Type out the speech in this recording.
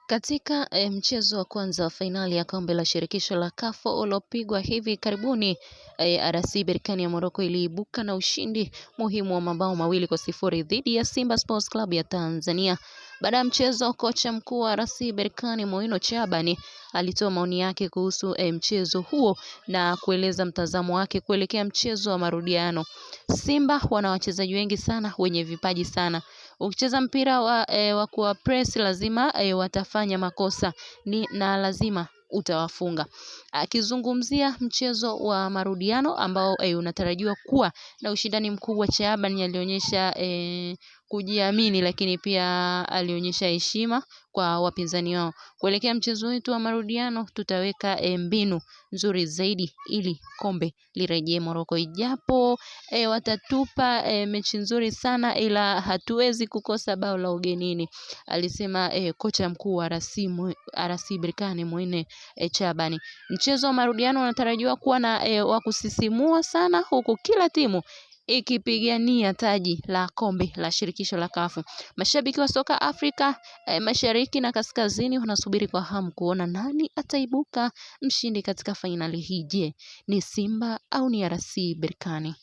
Katika mchezo wa kwanza wa fainali ya kombe la shirikisho la CAF uliopigwa hivi karibuni, RS Berkane ya Morocco iliibuka na ushindi muhimu wa mabao 2-0 dhidi ya Simba Sports Club ya Tanzania. Baada ya mchezo, kocha mkuu wa RS Berkane Moino Chabani alitoa maoni yake kuhusu mchezo huo na kueleza mtazamo wake kuelekea mchezo wa marudiano. Simba wana wachezaji wengi sana wenye vipaji sana. Ukicheza mpira wa kuwa press lazima watafanya makosa na lazima utawafunga. Akizungumzia mchezo wa marudiano ambao unatarajiwa kuwa na ushindani mkubwa, Chabani alionyesha kujiamini, lakini pia alionyesha heshima kwa wapinzani wao. Kuelekea mchezo wetu wa marudiano tutaweka mbinu nzuri zaidi ili kombe lirejee Morocco. Ijapo watatupa mechi nzuri sana, ila hatuwezi kukosa bao la ugenini, alisema kocha mkuu wa RS Berkane Moino Chabani. Mchezo wa marudiano unatarajiwa kuwa na wa kusisimua sana, huku kila timu ikipigania taji la kombe la shirikisho la CAF. Mashabiki wa soka Afrika Mashariki na Kaskazini wanasubiri kwa hamu kuona nani ataibuka mshindi katika fainali hii. Je, ni Simba au ni RS Berkane?